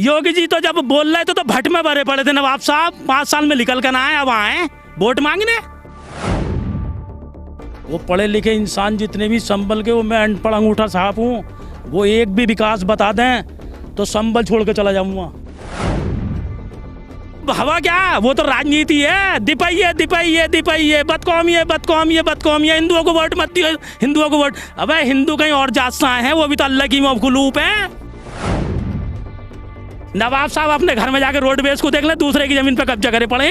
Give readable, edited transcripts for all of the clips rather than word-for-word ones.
योगी जी तो जब बोल रहे थे तो भट्ट में भरे पड़े थे नवाब साहब, 5 साल में निकल कर आए, अब आए वोट मांगने। वो पढ़े लिखे इंसान जितने भी संभल के, वो मैं अनपढ़ अंगूठा साहब हूँ, वो एक भी विकास बता दें तो संभल छोड़ के चला जाऊंगा। हवा क्या, वो तो राजनीति है, दिपाइए दिपाइए दिपाइए, बदकौमी बदकौमी बदकौमी, हिंदुओं को वोट मत दियो, हिंदुओं को वोट। अबे हिंदू कहीं और जात से आए हैं, वो भी तो अल्लाह की मखलूक है। नवाब साहब अपने घर में जाके रोडवेज को देख ले, दूसरे की जमीन पे कब्जा करे पड़े।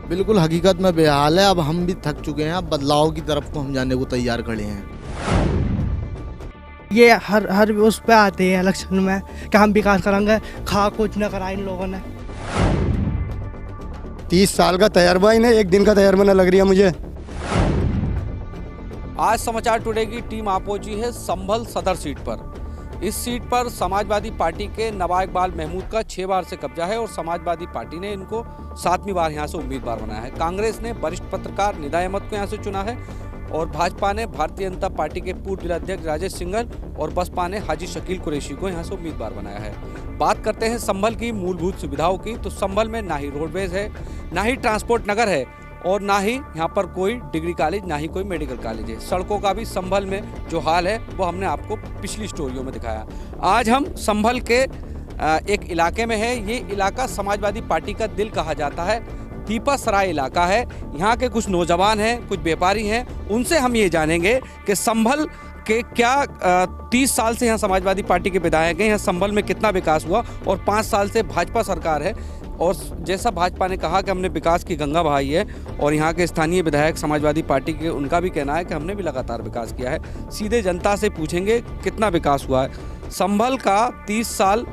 बिल्कुल हकीकत में बेहाल है। अब हम भी थक चुके हैं, अब बदलाव की तरफ को हम जाने को तैयार खड़े हैं। ये हर उस पे आते हैं इलेक्शन में कि हम विकास करेंगे, खा कुछ न करा इन लोगों ने। 30 साल का तजर्बा इन्हें एक दिन का तजर्बा न लग रही है मुझे। आज समाचार टुडे की टीम आ पहुंची है संभल सदर सीट पर। इस सीट पर समाजवादी पार्टी के नवाब इकबाल महमूद का 6 बार से कब्जा है और समाजवादी पार्टी ने इनको 7वीं बार यहां से उम्मीदवार बनाया है। कांग्रेस ने वरिष्ठ पत्रकार निदा अहमद को यहां से चुना है और भाजपा ने भारतीय जनता पार्टी के पूर्व जिलाध्यक्ष राजेश सिंघल और बसपा ने हाजी शकील कुरैशी को यहां से उम्मीदवार बनाया है। बात करते हैं संभल की मूलभूत सुविधाओं की, तो संभल में ना ही रोडवेज है, ना ही ट्रांसपोर्ट नगर है और ना ही यहाँ पर कोई डिग्री कॉलेज, ना ही कोई मेडिकल कॉलेज है। सड़कों का भी संभल में जो हाल है वो हमने आपको पिछली स्टोरियों में दिखाया। आज हम संभल के एक इलाके में है। ये इलाका समाजवादी पार्टी का दिल कहा जाता है, दीपा सराय इलाका है। यहाँ के कुछ नौजवान हैं, कुछ व्यापारी हैं, उनसे हम ये जानेंगे कि संभल के क्या 30 साल से यहाँ समाजवादी पार्टी के विधायक हैं, यहाँ संभल में कितना विकास हुआ और 5 साल से भाजपा सरकार है और जैसा भाजपा ने कहा कि हमने विकास की गंगा बहाई है और यहाँ के स्थानीय विधायक समाजवादी पार्टी के, उनका भी कहना है कि हमने भी लगातार विकास किया है। सीधे जनता से पूछेंगे कितना विकास हुआ है। संभल का 30 साल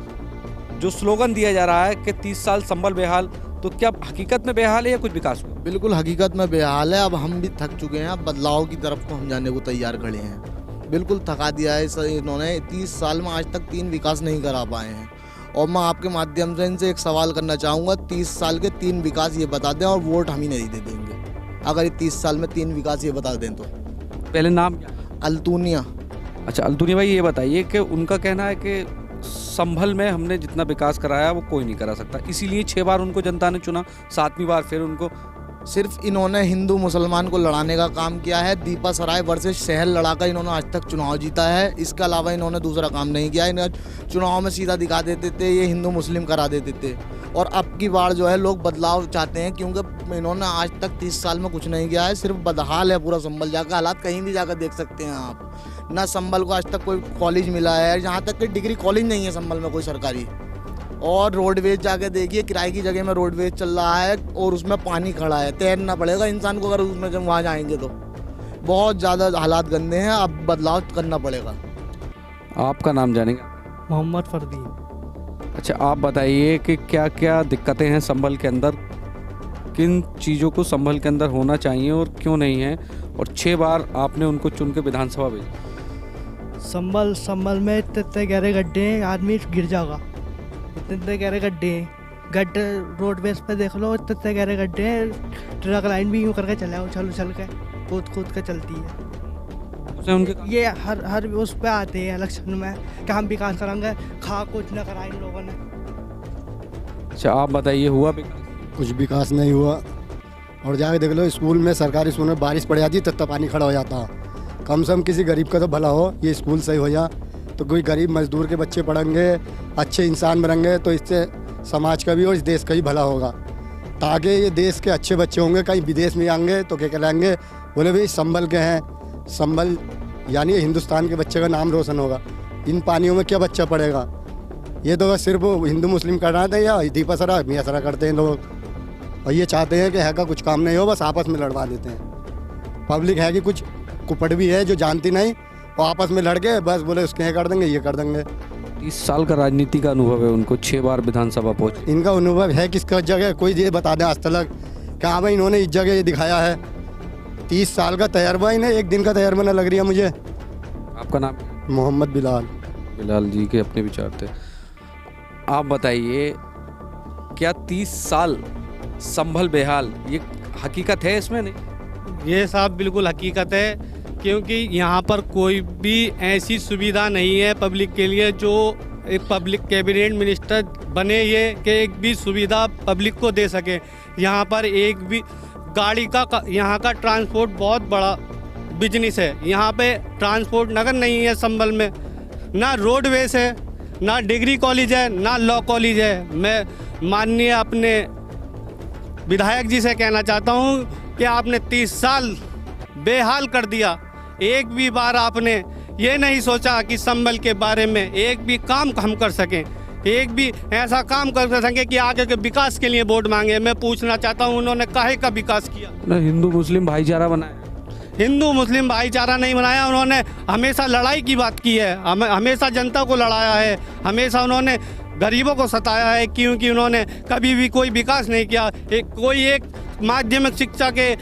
जो स्लोगन दिया जा रहा है कि 30 साल संभल बेहाल, तो क्या हकीकत में बेहाल है या कुछ विकास हुआ? बिल्कुल हकीकत में बेहाल है। अब हम भी थक चुके हैं, अब बदलाव की तरफ को हम जाने को तैयार खड़े हैं। बिल्कुल थका दिया है इन्होंने। 30 साल में आज तक 3 विकास नहीं करा पाए हैं और मैं आपके माध्यम से इनसे एक सवाल करना चाहूँगा, 30 साल के 3 विकास ये बता दें और वोट हम ही नहीं दे देंगे अगर ये 30 साल में 3 विकास ये बता दें तो। पहले नाम क्या? अल्तुनिया। अच्छा अल्तुनिया भाई, ये बताइए कि उनका कहना है कि संभल में हमने जितना विकास कराया वो कोई नहीं करा सकता, इसीलिए 6 बार उनको जनता ने चुना, 7वीं बार फिर उनको। सिर्फ इन्होंने हिंदू मुसलमान को लड़ाने का काम किया है। दीपा सराय वर्सेस शहर लड़ाकर इन्होंने आज तक चुनाव जीता है। इसके अलावा इन्होंने दूसरा काम नहीं किया। इन्हें चुनाव में सीधा दिखा देते थे, ये हिंदू मुस्लिम करा देते थे। और अब की बार जो है लोग बदलाव चाहते हैं, क्योंकि इन्होंने आज तक 30 साल में कुछ नहीं किया है। सिर्फ बदहाल है पूरा संभल। जाकर हालात कहीं भी जाकर देख सकते हैं आप। ना संभल को आज तक कोई कॉलेज मिला है, यहाँ तक कि डिग्री कॉलेज नहीं है संभल में कोई सरकारी। और रोडवेज जाके देखिए, किराए की जगह में रोडवेज चल रहा है और उसमें पानी खड़ा है। तैरना पड़ेगा इंसान को अगर उसमें जब वहाँ जाएंगे तो। बहुत ज़्यादा हालात गंदे हैं, अब बदलाव करना पड़ेगा। आपका नाम जानेंगे? मोहम्मद फरदीन। अच्छा आप बताइए कि क्या क्या दिक्कतें हैं संभल के अंदर, किन चीज़ों को संभल के अंदर होना चाहिए और क्यों नहीं है, और 6 बार आपने उनको चुन के विधानसभा भेजा। संभल में इतने गहरे गड्ढे हैं, आदमी गिर जाएगा। इतने गहरे गड्ढे हैं, गड्ढे रोडवेज पे देख लो, इतने गहरे गड्ढे हैं। ट्रक लाइन भी यूँ करके चला, उछल के कूद के चलती है। उनके ये हर उस पे आते हैं इलेक्शन में कि हम विकास करेंगे, खा कुछ न करा इन लोगों ने। अच्छा आप बताइए, हुआ विकास? कुछ विकास नहीं हुआ। और जाके देख लो स्कूल में, सरकारी स्कूल में बारिश पड़ जाती तब तक पानी खड़ा हो जाता। कम से कम किसी गरीब का तो भला हो, ये स्कूल सही हो जा तो कोई गरीब मजदूर के बच्चे पढ़ेंगे, अच्छे इंसान बनेंगे, तो इससे समाज का भी और इस देश का ही भला होगा। ताकि ये देश के अच्छे बच्चे होंगे, कहीं विदेश में आएंगे तो क्या कहलाएंगे, बोले भाई संभल के हैं, संभल यानी हिंदुस्तान के बच्चे का नाम रोशन होगा। इन पानियों में क्या बच्चा पढ़ेगा? ये तो बस सिर्फ हिंदू मुस्लिम कर रहे थे या दीपा सरा मियाँ सरा करते हैं लोग, और ये चाहते हैं कि है का कुछ काम नहीं हो, बस आपस में लड़वा देते हैं। पब्लिक है कि कुछ कुपट भी है जो जानती नहीं, और आपस में लड़के बस बोले उसके ये कर देंगे, ये कर देंगे। 30 साल का राजनीति का अनुभव है उनको, 6 बार विधानसभा पहुँचे। इनका अनुभव है किसका जगह, कोई ये बता दें आज तक कि हाँ भाई इन्होंने इस जगह ये दिखाया है। 30 साल का तजर्बा इन्हें एक दिन का तजर्बा न लग रही है मुझे। आपका नाम? मोहम्मद बिलाल। बिलाल जी के अपने विचार थे। आप बताइए, क्या 30 साल संभल बेहाल, ये हकीकत है इसमें? नहीं, ये साहब बिल्कुल हकीकत है, क्योंकि यहाँ पर कोई भी ऐसी सुविधा नहीं है पब्लिक के लिए जो एक पब्लिक कैबिनेट मिनिस्टर बने, ये कि एक भी सुविधा पब्लिक को दे सके। यहाँ पर एक भी गाड़ी का यहाँ का ट्रांसपोर्ट बहुत बड़ा बिजनेस है। यहाँ पे ट्रांसपोर्ट नगर नहीं है संभल में, ना रोडवेज है, ना डिग्री कॉलेज है, ना लॉ कॉलेज है। मैं माननीय अपने विधायक जी से कहना चाहता हूँ कि आपने 30 साल बेहाल कर दिया। एक भी बार आपने ये नहीं सोचा कि संभल के बारे में एक भी काम हम कर सकें, एक भी ऐसा काम कर सकें कि आगे के विकास के लिए वोट मांगे। मैं पूछना चाहता हूँ उन्होंने काहे का विकास किया? हिंदू मुस्लिम भाईचारा बनाया, हिंदू मुस्लिम भाईचारा नहीं बनाया। उन्होंने हमेशा लड़ाई की बात की है, हमेशा जनता को लड़ाया है, हमेशा उन्होंने गरीबों को सताया है, क्योंकि उन्होंने कभी भी कोई विकास नहीं किया। कोई एक माध्यमिक शिक्षा के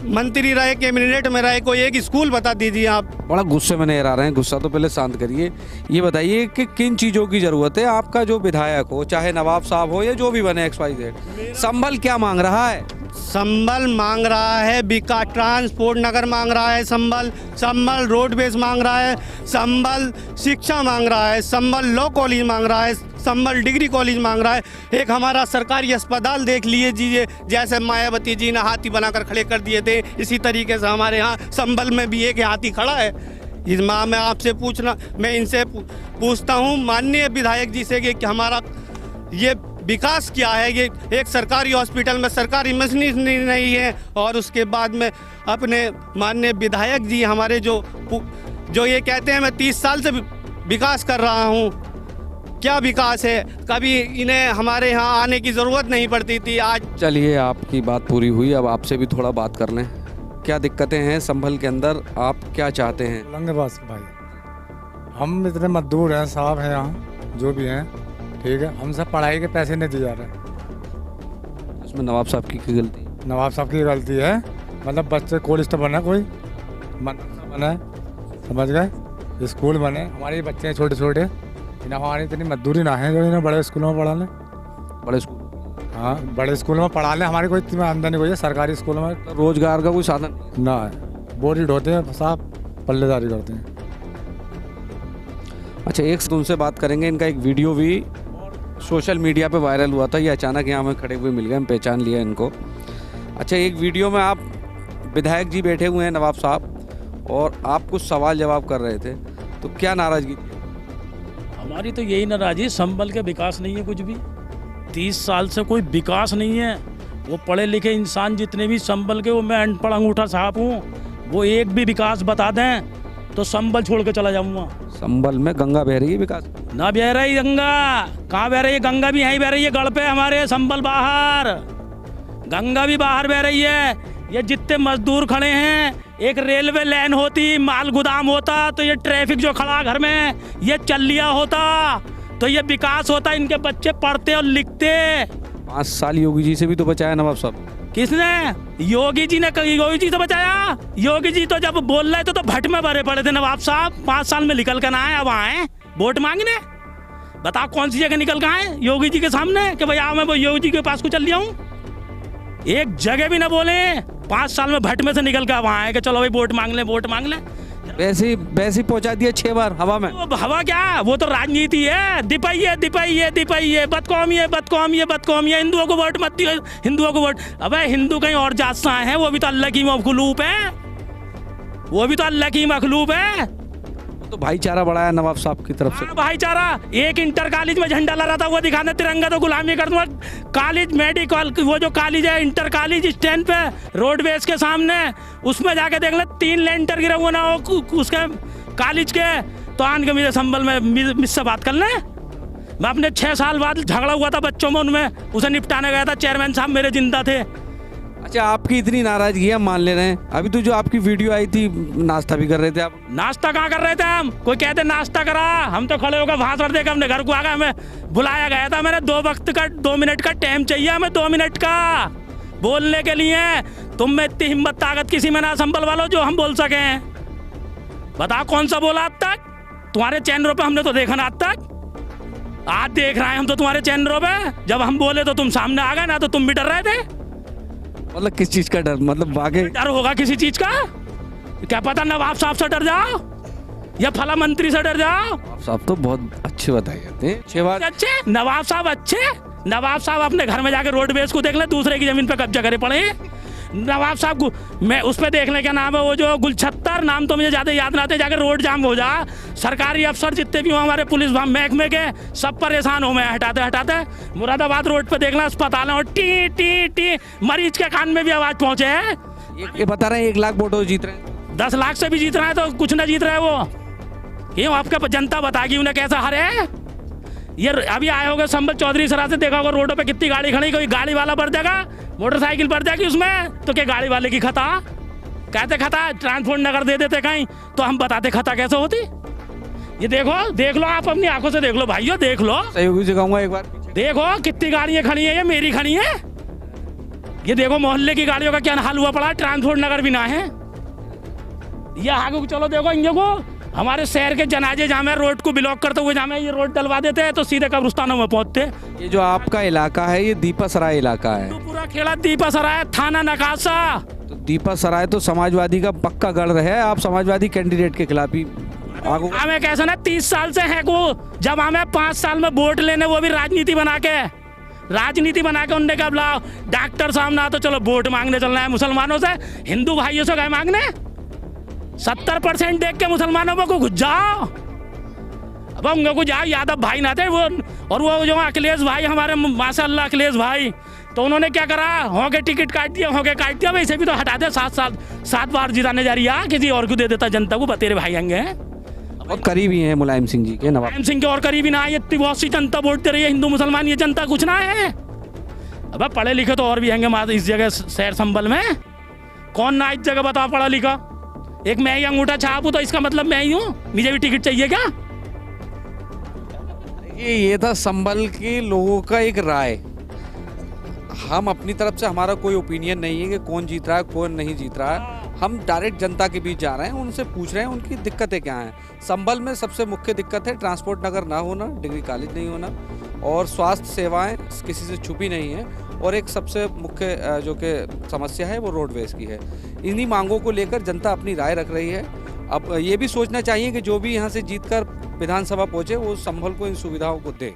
मंत्री रहे, कैबिनेट में रहे, कोई एक स्कूल बता दीजिए आप। बड़ा गुस्से में नजर आ रहे हैं, गुस्सा तो पहले शांत करिए। ये बताइए कि किन चीज़ों की ज़रूरत है? आपका जो विधायक हो, चाहे नवाब साहब हो या जो भी बने XYZ, संभल क्या मांग रहा है? संभल मांग रहा है विकास, ट्रांसपोर्ट नगर मांग रहा है संभल रोडवेज मांग रहा है संभल, शिक्षा मांग रहा है संभल, लॉ कॉलेज मांग रहा है संभल, डिग्री कॉलेज मांग रहा है। एक हमारा सरकारी अस्पताल देख लीजिए, जैसे मायावती जी ने हाथी बनाकर खड़े कर दिए थे, इसी तरीके से हमारे यहाँ संभल में भी एक हाथी खड़ा है। इस माह में आपसे मैं इनसे पूछता हूँ माननीय विधायक जी से कि हमारा ये विकास क्या है? ये एक सरकारी हॉस्पिटल में सरकारी मशीनरी नहीं है, और उसके बाद में अपने माननीय विधायक जी हमारे जो ये कहते हैं मैं 30 साल से विकास कर रहा हूँ, क्या विकास है? कभी इन्हें हमारे यहाँ आने की ज़रूरत नहीं पड़ती थी। आज चलिए, आपकी बात पूरी हुई, अब आपसे भी थोड़ा बात कर लें। क्या दिक्कतें हैं संभल के अंदर, आप क्या चाहते हैं? लंगे बस भाई, हम इतने मजदूर हैं, साहब हैं यहाँ जो भी हैं, ठीक है, हम सब पढ़ाई के पैसे नहीं दिए जा रहे। इसमें नवाब साहब की गलती? नवाब साहब की गलती है, मतलब बच्चे कॉलेज तो बना, कोई मदरसा बना, समझ गए, स्कूल बने, हमारे बच्चे हैं छोटे छोटे, इन्हें हमारी इतनी मजदूरी ना है जो इन्हें बड़े स्कूलों में पढ़ा लें। बड़े स्कूल? हाँ, बड़े स्कूलों में पढ़ा लें, हमारी कोई इतनी आमदनी कोई है सरकारी स्कूलों में तो रोजगार का कोई साधन ना है, बोरी ढोते हैं साहब, पल्लेदारी करते हैं। अच्छा, एक तुमसे बात करेंगे। इनका एक वीडियो भी सोशल मीडिया पे वायरल हुआ था, ये अचानक यहाँ में खड़े हुए मिल गए, हम पहचान लिया इनको। अच्छा, एक वीडियो में आप विधायक जी बैठे हुए हैं, नवाब साहब, और आप कुछ सवाल जवाब कर रहे थे, तो क्या नाराज़गी? हमारी तो यही नाराज़गी, संभल के विकास नहीं है कुछ भी। 30 साल से कोई विकास नहीं है। वो पढ़े लिखे इंसान जितने भी संभल के, वो मैं अनपढ़ अंगूठा साहब हूँ, वो एक भी विकास बता दें तो संभल छोड़ के चला जाऊँगा। संभल में गंगा बह रही है, विकास ना बह रही गंगा, कहाँ बह रही है? गंगा भी यहीं बह रही है, गढ़ पे हमारे संभल बाहर, गंगा भी बाहर बह रही है। ये जितने मजदूर खड़े हैं, एक रेलवे लाइन होती, माल गोदाम होता, तो ये ट्रैफिक जो खड़ा घर में ये चल लिया होता, तो ये विकास होता, इनके बच्चे पढ़ते और लिखते। 5 साल योगी जी से भी तो बचाया नवाब साहब। किसने? योगी जी ने। योगी जी तो बचाया? योगी जी तो जब बोल रहे थे तो भट में भरे पड़े थे नवाब साहब। 5 साल में निकल कर आए, अब आए वोट मांगने। बताओ कौन सी जगह निकल कर आए योगी जी के सामने कि भाई आओ मैं वो योगी जी के पास को चल लिया हूँ? एक जगह भी ना बोले। 5 साल में भट में से निकल कर अब आए कि चलो भाई वोट मांग ले, वोट मांग ले। वैसे पहुंचा दिया 6 बार हवा में। वो हवा क्या, वो तो राजनीति है। दिपाइए दिपाइए दिपाइए, बदकौमी है, बदकौमी है, बदकौमी है, हिंदुओं को वोट मत दियो, हिंदुओं को वोट। अबे हिंदू कहीं और जात से आए हैं, वो भी तो अल्लाह की मखलूक है, वो भी तो अल्लाह की मखलूक है। तो भाईचारा बढ़ाया नवाब साहब की तरफ से। भाईचारा, एक इंटर कॉलेज में झंडा लहरा था, वो दिखाना तिरंगा तो गुलामी कर दूंगा। कॉलेज मेडिकल, वो जो कॉलेज है इंटर कॉलेज स्टैंड पे रोडवेज के सामने, उसमें जाके देख ले 3 लेंटर गिरा हुआ ना हो उसके कॉलेज के, तो आन के मेरे संभल में मुझसे बात कर ले। मैं अपने 6 साल बाद झगड़ा हुआ था बच्चों में, उनमें उसे निपटाने गया था, चेयरमैन साहब मेरे जिंदा थे। अच्छा, आपकी इतनी नाराजगी हम मान ले रहे हैं। अभी तो जो आपकी वीडियो आई थी, नाश्ता भी कर रहे थे आप। नाश्ता कहाँ कर रहे थे हम? कोई कहते नाश्ता करा, हम तो खड़े होकर भाषण देकर हमने घर को आ गए। हमें बुलाया गया था, मैंने 2 मिनट का टाइम चाहिए हमें, 2 मिनट का बोलने के लिए। तुम में इतनी हिम्मत ताकत किसी में ना संभल वालों जो हम बोल सके। बताओ कौन सा बोला आज तक? तुम्हारे चैनलों पे हमने तो देखा ना आज तक। आज देख रहे हैं हम तो तुम्हारे चैनलों पे। जब हम बोले तो तुम सामने आ गए ना, तो तुम भी डर रहे थे। मतलब किस चीज का डर? मतलब वाकई डर होगा किसी चीज का? क्या पता नवाब साहब से डर जाओ, या फला मंत्री से डर जाओ। साहब तो बहुत अच्छे बताए जाते हैं, 6 बार अच्छे नवाब साहब अच्छे, नवाब साहब अपने घर में जाके रोडवेज को देख ले, दूसरे की जमीन पे कब्जा करे पड़े हैं। नवाब साहब को मैं उस पर देख लें क्या नाम है वो जो गुलछत्तर, नाम तो मुझे ज़्यादा याद ना आते, जाके रोड जाम हो जा, सरकारी अफसर जितने भी हो हमारे पुलिस महकमे के सब परेशान हो, मैं हटाते हटाते मुरादाबाद रोड पे देखना अस्पताल है और टी टी टी मरीज के कान में भी आवाज़ पहुँचे है। ये बता रहे हैं 1 लाख वोटों जीत रहे हैं, 10 लाख से भी जीत रहा है तो कुछ ना जीत रहा है वो, क्यों आपका जनता बताएगी उन्हें कैसा हरे। ये अभी आए होगे संबल चौधरी सरा से, देखा होगा रोडों पे कितनी गाड़ी खड़ी, कोई गाड़ी वाला बढ़ जाएगा, मोटरसाइकिल बढ़ जाएगी उसमें, तो क्या गाड़ी वाले की खता कहते खता ट्रांसपोर्ट नगर दे देते कहीं, तो हम बताते खता कैसे होती। ये देखो देख लो, आप अपनी आंखों से देख लो भाइयों, देख लो, सहयोगी से कहूँगा एक बार देखो कितनी गाड़ियाँ खड़ी है, ये मेरी खड़ी है। ये देखो मोहल्ले की गाड़ियों का क्या हाल हुआ पड़ा, ट्रांसपोर्ट नगर भी ना है। ये आगे चलो देखो, इन को हमारे शहर के जनाजे जहाँ में रोड को ब्लॉक करते हुए, जहाँ में ये रोड डलवा देते हैं तो सीधे कब्रिस्तानों में पहुँचते। ये जो आपका इलाका है ये दीपा सराय इलाका है, तो पूरा खेड़ा दीपा सराय थाना नकाशा। तो दीपा सराय तो समाजवादी का पक्का गढ़ है, आप समाजवादी कैंडिडेट के खिलाफ ही आगू हमें कैसे ना 30 साल से है को, जब हमें 5 साल में वोट लेने, वो भी राजनीति बना के उनने कहा बुलाओ डॉक्टर साहब ना, तो चलो वोट मांगने चलना है मुसलमानों से, हिंदू भाइयों से गए मांगने। 70% देख के मुसलमानों को घुस जाओ, अब उनको को जाओ, यादव भाई ना थे वो, और वो जो अखिलेश भाई हमारे माशाल्लाह अखिलेश भाई, तो उन्होंने क्या करा, होके टिकट काट दिया, वैसे भी तो हटा दे, 7 बार जिताने जा रही है, किसी और को दे देता जनता को, बतेरे भाई आएंगे। बहुत करीबी हैं मुलायम सिंह जी के, नवाब मुलायम सिंह के और करीबी ना है, इतनी बहुत सी जनता वोट दे रही है, हिंदू मुसलमान ये जनता कुछ ना है। अब पढ़े लिखे तो और भी होंगे इस जगह शहर संभल में, कौन ना इस जगह बताओ पढ़ा लिखा। एक मैं ही अंगूठा छाप हूँ तो इसका मतलब मैं ही हूँ, मुझे भी टिकट चाहिए क्या। ये था संभल के लोगों का एक राय। हम अपनी तरफ से हमारा कोई ओपिनियन नहीं है कि कौन जीत रहा है कौन नहीं जीत रहा है, हम डायरेक्ट जनता के बीच जा रहे हैं, उनसे पूछ रहे हैं उनकी दिक्कतें क्या हैं। संभल में सबसे मुख्य दिक्कत है ट्रांसपोर्ट नगर ना होना, डिग्री कॉलेज नहीं होना, और स्वास्थ्य सेवाएं किसी से छुपी नहीं है, और एक सबसे मुख्य जो कि समस्या है वो रोडवेज की है। इन्हीं मांगों को लेकर जनता अपनी राय रख रही है। अब ये भी सोचना चाहिए कि जो भी यहाँ से जीतकर विधानसभा पहुँचे वो संभल को इन सुविधाओं को दे।